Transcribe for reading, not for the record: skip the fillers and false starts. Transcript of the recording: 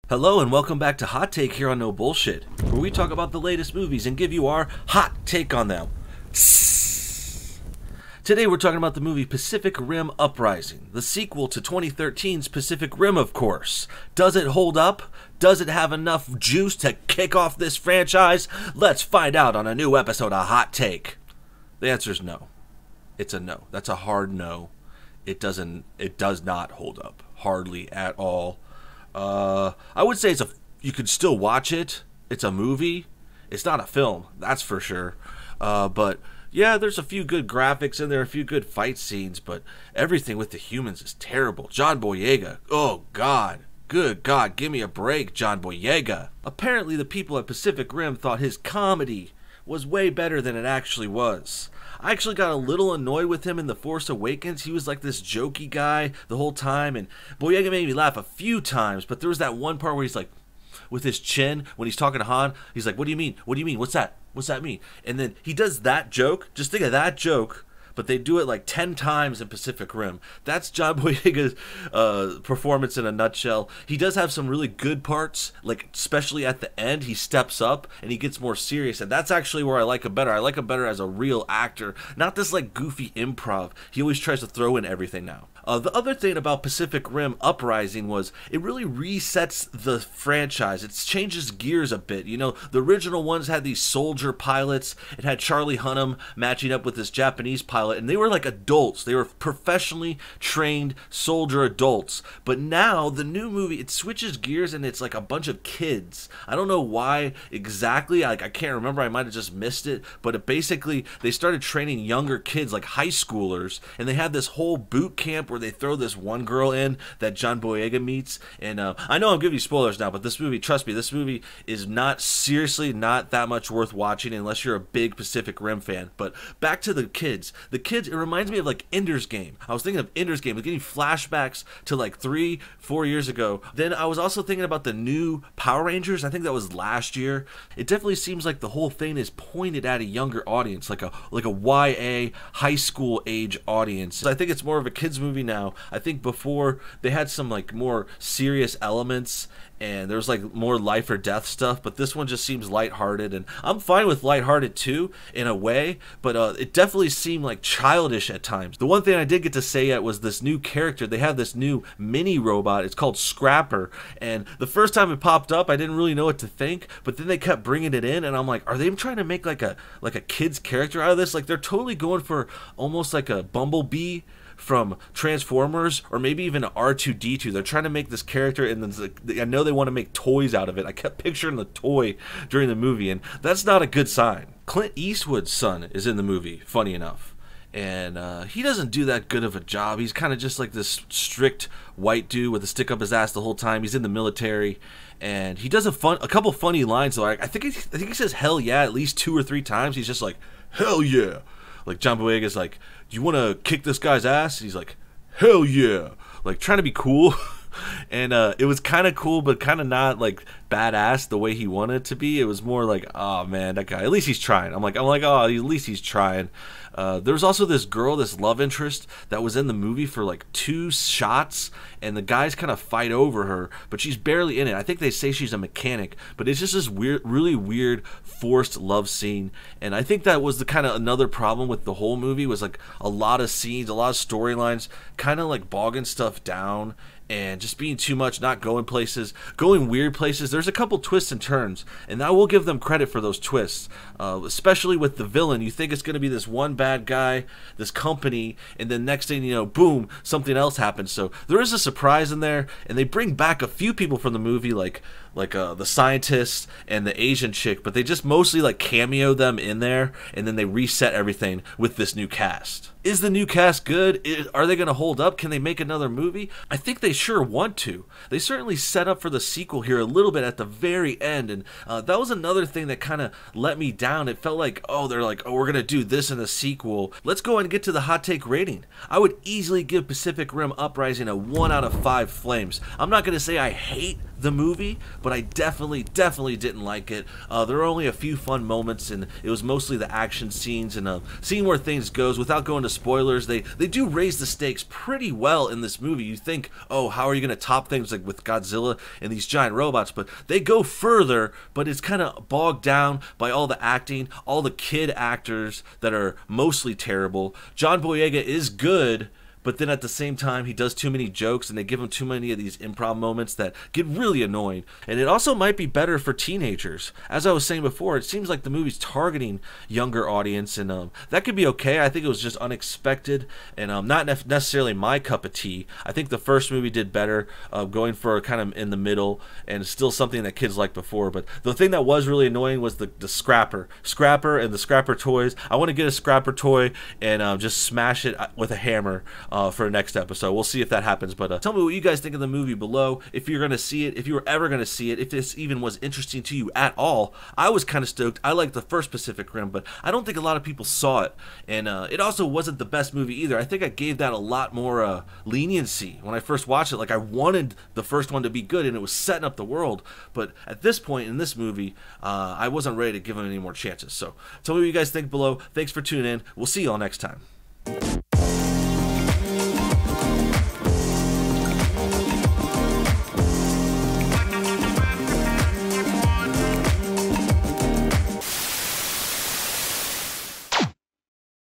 Hello and welcome back to Hot Take here on No Bullshit, where we talk about the latest movies and give you our hot take on them. Today we're talking about the movie Pacific Rim Uprising, the sequel to 2013's Pacific Rim, of course. Does it hold up? Does it have enough juice to kick off this franchise? Let's find out on a new episode of Hot Take. The answer is no. It's a no. That's a hard no. It does not hold up. Hardly at all. I would say you could still watch it. It's a movie. It's not a film, that's for sure. But yeah, there's a few good graphics in there, a few good fight scenes, but everything with the humans is terrible. John Boyega, oh God. Good God, give me a break, John Boyega. Apparently the people at Pacific Rim thought his comedy was way better than it actually was. I actually got a little annoyed with him in The Force Awakens. He was like this jokey guy the whole time, and Boyega made me laugh a few times, but there was that one part where he's like, with his chin, when he's talking to Han, he's like, what do you mean? What do you mean? What's that? What's that mean? And then he does that joke. Just think of that joke, but they do it like 10 times in Pacific Rim. That's John Boyega's performance in a nutshell. He does have some really good parts, like especially at the end, he steps up and he gets more serious, and that's actually where I like him better. I like him better as a real actor, not this like goofy improv. He always tries to throw in everything now. The other thing about Pacific Rim Uprising was it really resets the franchise. It changes gears a bit. You know, the original ones had these soldier pilots. It had Charlie Hunnam matching up with this Japanese pilot, and they were like adults. They were professionally trained soldier adults. But now, the new movie, it switches gears and it's like a bunch of kids. I don't know why exactly. I can't remember. I might have just missed it. But basically, they started training younger kids, like high schoolers, and they had this whole boot camp where they throw this one girl in that John Boyega meets. And I know I'm giving you spoilers now, but this movie, trust me, this movie is seriously not that much worth watching unless you're a big Pacific Rim fan. But back to the kids. The kids, it reminds me of like Ender's Game. I was thinking of Ender's Game. I was getting flashbacks to like 3-4 years ago. Then I was also thinking about the new Power Rangers. I think that was last year. It definitely seems like the whole thing is pointed at a younger audience, like a YA high school age audience. I think it's more of a kids movie now. I think before they had some like more serious elements and there was like more life or death stuff, but this one just seems lighthearted, and I'm fine with lighthearted too in a way, but it definitely seemed like childish at times. The one thing I did get to say yet was this new character. They have this new mini robot. It's called Scrapper, and the first time it popped up I didn't really know what to think, but then they kept bringing it in and I'm like, are they trying to make like a kid's character out of this? Like they're totally going for almost like a Bumblebee from Transformers, or maybe even an R2-D2. They're trying to make this character, and then I know they want to make toys out of it. I kept picturing the toy during the movie, and that's not a good sign. Clint Eastwood's son is in the movie, funny enough, and he doesn't do that good of a job. He's kind of just like this strict white dude with a stick up his ass the whole time. He's in the military, and he does a couple funny lines though. I think he says hell yeah at least 2 or 3 times. He's just like, hell yeah. Like John Boyega's like, do you want to kick this guy's ass? And he's like, hell yeah. Like trying to be cool. And it was kind of cool, but kind of not like badass the way he wanted it to be. It was more like, oh man, that guy, at least he's trying. I'm like, oh, at least he's trying. There was also this girl, this love interest that was in the movie for like 2 shots, and the guys kind of fight over her, but she's barely in it. I think they say she's a mechanic, but it's just this weird, really weird forced love scene. And I think that was the kind of another problem with the whole movie, was like a lot of scenes, a lot of storylines, kind of like bogging stuff down and just being too much, not going places, going weird places. There's a couple twists and turns, and I will give them credit for those twists, especially with the villain. You think it's going to be this one bad guy, this company, and then next thing you know, boom, something else happens. So there is a surprise in there, and they bring back a few people from the movie, like the scientist and the Asian chick, but they just mostly like cameo them in there, and then they reset everything with this new cast. Is the new cast good? Are they going to hold up? Can they make another movie? I think they sure want to. They certainly set up for the sequel here a little bit at the very end, and that was another thing that kind of let me down. It felt like, they're like, we're going to do this in the sequel. Let's go and get to the hot take rating. I would easily give Pacific Rim Uprising a 1 out of 5 flames. I'm not going to say I hate the movie, but I definitely didn't like it. There were only a few fun moments, and it was mostly the action scenes and seeing where things goes. Without going to spoilers, they do raise the stakes pretty well in this movie. You think, oh, how are you going to top things like with Godzilla and these giant robots? But they go further, but it's kind of bogged down by all the acting, all the kid actors that are mostly terrible. John Boyega is good, but then at the same time, he does too many jokes, and they give him too many of these improv moments that get really annoying. And it also might be better for teenagers. As I was saying before, it seems like the movie's targeting younger audience, and that could be okay. I think it was just unexpected and not necessarily my cup of tea. I think the first movie did better, going for kind of in the middle, and still something that kids liked before. But the thing that was really annoying was the Scrapper and the Scrapper toys. I want to get a Scrapper toy and just smash it with a hammer for next episode. We'll see if that happens, but tell me what you guys think of the movie below. If you're going to see it, if you were ever going to see it, if this even was interesting to you at all. I was kind of stoked. I liked the first Pacific Rim, but I don't think a lot of people saw it, and it also wasn't the best movie either. I think I gave that a lot more leniency when I first watched it. Like, I wanted the first one to be good, and it was setting up the world, but at this point in this movie, I wasn't ready to give them any more chances. So tell me what you guys think below. Thanks for tuning in. We'll see you all next time.